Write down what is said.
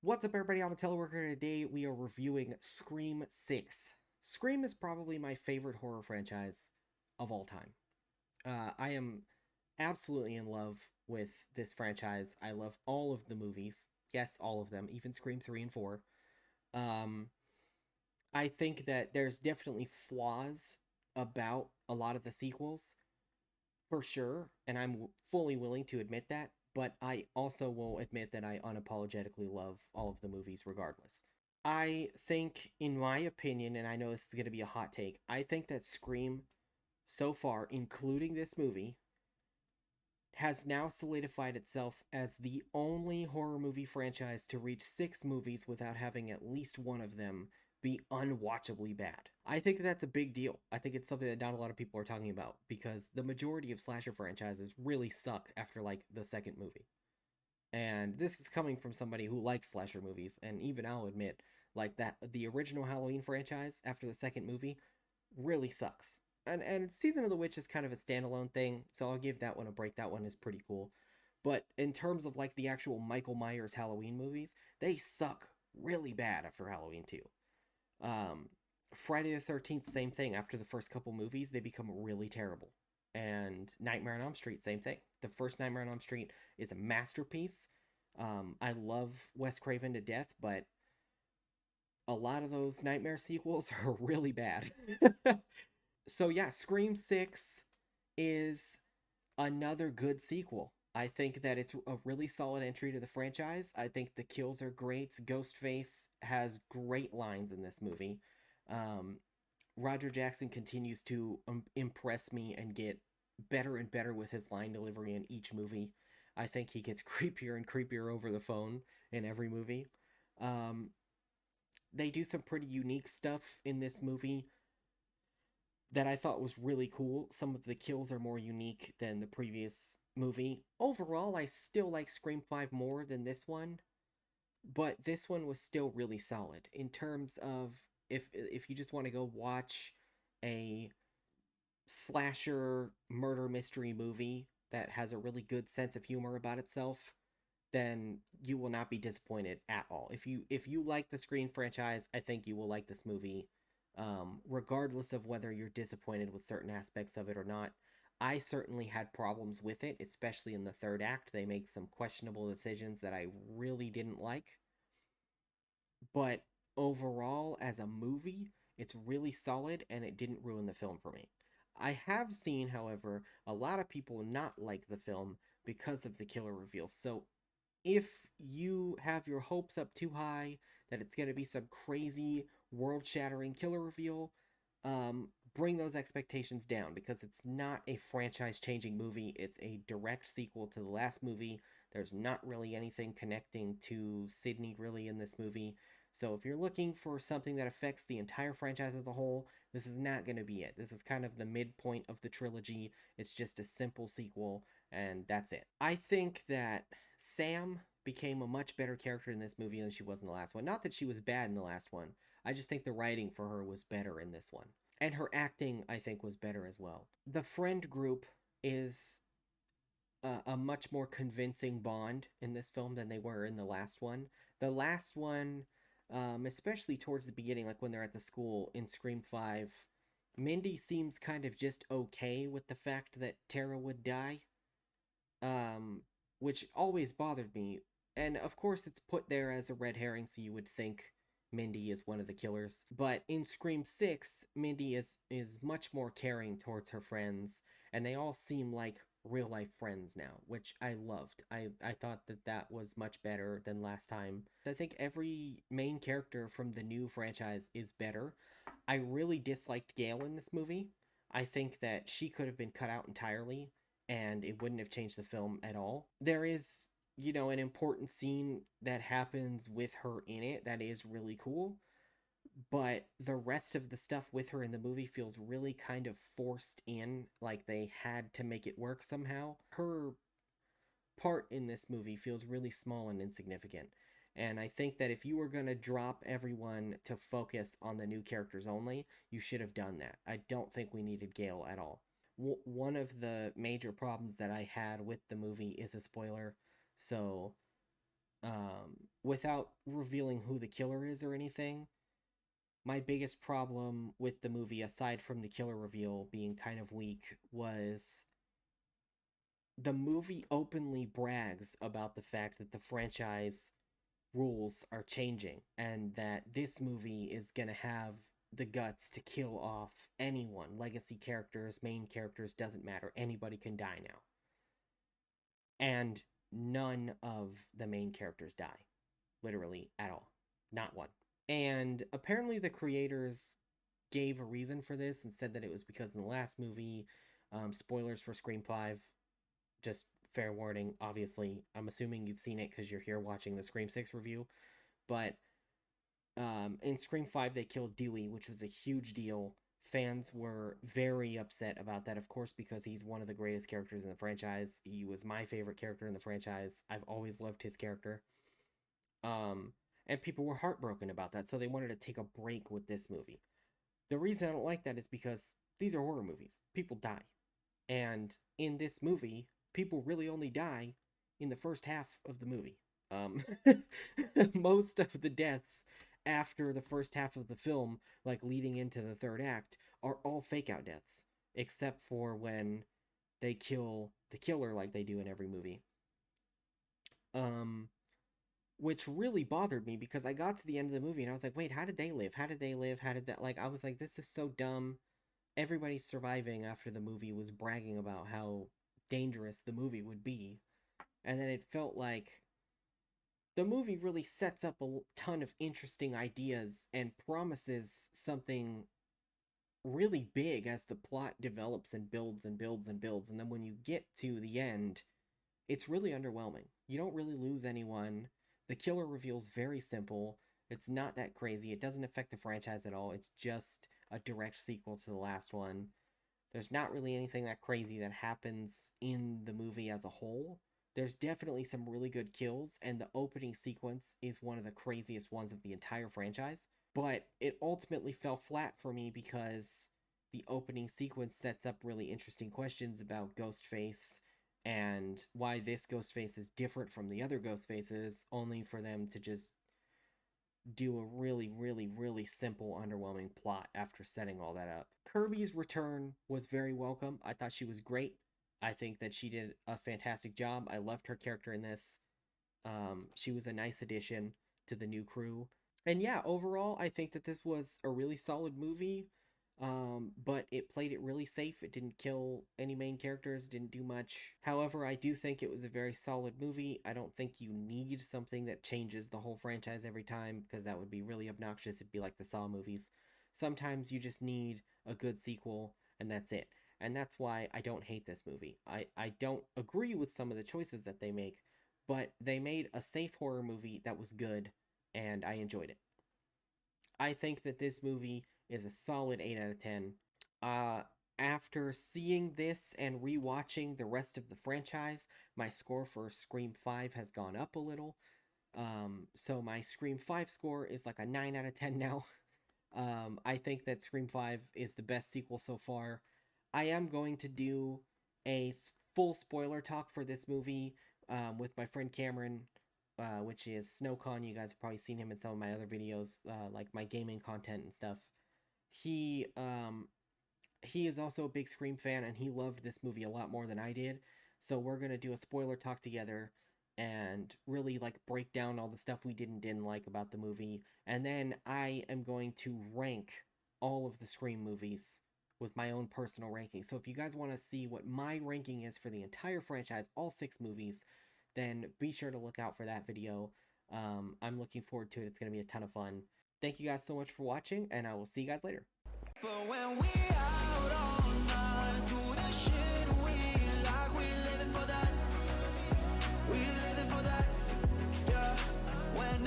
What's up, everybody? I'm a teleworker. Today we are reviewing Scream 6. Scream is probably my favorite horror franchise of all time. I am absolutely in love with this franchise. I love all of the movies. Yes, all of them, even Scream 3 and 4. Um, I think that there's definitely flaws about a lot of the sequels, for sure, and I'm fully willing to admit that, but I also will admit that I unapologetically love all of the movies regardless. I think, in my opinion, and I know this is going to be a hot take, I think that Scream, so far, including this movie, has now solidified itself as the only horror movie franchise to reach 6 movies without having at least one of them be unwatchably bad. I think that's a big deal. I think it's something that not a lot of people are talking about because the majority of slasher franchises really suck after like the second movie. And this is coming from somebody who likes slasher movies, and even I'll admit, like that the original Halloween franchise after the second movie really sucks. And Season of the Witch is kind of a standalone thing, so I'll give that one a break. That one is pretty cool. But in terms of like the actual Michael Myers Halloween movies, they suck really bad after Halloween 2. Um, Friday the 13th, same thing. After the first couple movies, they become really terrible. And Nightmare on Elm Street, same thing. The first Nightmare on Elm Street is a masterpiece. I love Wes Craven to death, but a lot of those Nightmare sequels are really bad. So yeah, Scream 6 is another good sequel. I think that it's a really solid entry to the franchise. I think the kills are great. Ghostface has great lines in this movie. Um, Roger Jackson continues to impress me and get better and better with his line delivery in each movie. I think he gets creepier and creepier over the phone in every movie. Um, they do some pretty unique stuff in this movie that I thought was really cool. Some of the kills are more unique than the previous movie. Overall, I still like Scream 5 more than this one, but this one was still really solid in terms of if you just want to go watch a slasher murder mystery movie that has a really good sense of humor about itself, then you will not be disappointed at all. If you like the Scream franchise, I think you will like this movie, regardless of whether you're disappointed with certain aspects of it or not. I certainly had problems with it, especially in the third act. They make some questionable decisions that I really didn't like, but overall, as a movie, it's really solid and it didn't ruin the film for me. I have seen, however, a lot of people not like the film because of the killer reveal. So if you have your hopes up too high that it's going to be some crazy world shattering killer reveal, bring those expectations down because it's not a franchise changing movie. It's a direct sequel to the last movie. There's not really anything connecting to Sydney really in this movie. So if you're looking for something that affects the entire franchise as a whole, this is not going to be it. This is kind of the midpoint of the trilogy. It's just a simple sequel, and that's it. I think that Sam became a much better character in this movie than she was in the last one. Not that she was bad in the last one. I just think the writing for her was better in this one. And her acting, I think, was better as well. The friend group is a much more convincing bond in this film than they were in the last one. The last one, especially towards the beginning, like when they're at the school in Scream 5, Mindy seems kind of just okay with the fact that Tara would die, um, which always bothered me. And of course, it's put there as a red herring, so you would think Mindy is one of the killers. But in Scream 6, Mindy is much more caring towards her friends, and they all seem like real life friends now, which I loved. I thought that that was much better than last time. I think every main character from the new franchise is better. I really disliked Gail in this movie. I think that she could have been cut out entirely and it wouldn't have changed the film at all. There is, an important scene that happens with her in it that is really cool, but the rest of the stuff with her in the movie feels really kind of forced in, like they had to make it work somehow. Her part in this movie feels really small and insignificant. And I think that if you were going to drop everyone to focus on the new characters only, you should have done that. I don't think we needed Gale at all. One of the major problems that I had with the movie is a spoiler. So Without revealing who the killer is or anything, my biggest problem with the movie, aside from the killer reveal being kind of weak, was the movie openly brags about the fact that the franchise rules are changing and that this movie is going to have the guts to kill off anyone. Legacy characters, main characters, doesn't matter. Anybody can die now. And none of the main characters die. Literally at all. Not one. And apparently the creators gave a reason for this and said that it was because in the last movie, spoilers for Scream 5, just fair warning, obviously, I'm assuming you've seen it because you're here watching the Scream 6 review, but in Scream 5 they killed Dewey, which was a huge deal. Fans were very upset about that, of course, because he's one of the greatest characters in the franchise. He was my favorite character in the franchise. I've always loved his character. And people were heartbroken about that, so they wanted to take a break with this movie. The reason I don't like that is because these are horror movies. People die. And in this movie, people really only die in the first half of the movie. Most of the deaths after the first half of the film, like leading into the third act, are all fake out deaths, except for when they kill the killer like they do in every movie. Which really bothered me because I got to the end of the movie and I was like, wait, how did they live? How did they live? How did that, like, I was like, this is so dumb. Everybody surviving after the movie was bragging about how dangerous the movie would be. And then it felt like the movie really sets up a ton of interesting ideas and promises something really big as the plot develops and builds and builds and builds. And then when you get to the end, it's really underwhelming. You don't really lose anyone. The killer reveal's very simple. It's not that crazy. It doesn't affect the franchise at all. It's just a direct sequel to the last one. There's not really anything that crazy that happens in the movie as a whole. There's definitely some really good kills, and the opening sequence is one of the craziest ones of the entire franchise. But it ultimately fell flat for me because the opening sequence sets up really interesting questions about Ghostface and why this Ghostface is different from the other Ghostfaces, only for them to just do a really, really, really simple, underwhelming plot after setting all that up. Kirby's return was very welcome. I thought she was great. I think that she did a fantastic job. I loved her character in this. She was a nice addition to the new crew. And yeah, overall, I think that this was a really solid movie. But it played it really safe. It didn't kill any main characters, didn't do much. However, I do think it was a very solid movie. I don't think you need something that changes the whole franchise every time, because that would be really obnoxious. It'd be like the Saw movies. Sometimes you just need a good sequel, and that's it. And that's why I don't hate this movie. I don't agree with some of the choices that they make, but they made a safe horror movie that was good, and I enjoyed it. I think that this movie is a solid 8 out of 10. After seeing this and rewatching the rest of the franchise, my score for Scream 5 has gone up a little. So my Scream 5 score is like a 9 out of 10 now. I think that Scream 5 is the best sequel so far. I am going to do a full spoiler talk for this movie with my friend Cameron, which is SnowCon. You guys have probably seen him in some of my other videos, like my gaming content and stuff. He is also a big Scream fan, and he loved this movie a lot more than I did. So we're gonna do a spoiler talk together and really like break down all the stuff we didn't like about the movie. And then I am going to rank all of the Scream movies with my own personal ranking. So if you guys want to see what my ranking is for the entire franchise, all 6 movies, then be sure to look out for that video. I'm looking forward to it. It's going to be a ton of fun. Thank you guys so much for watching, and I will see you guys later. But when we out all night, do the shit we like, we living for that. We living for that, yeah. When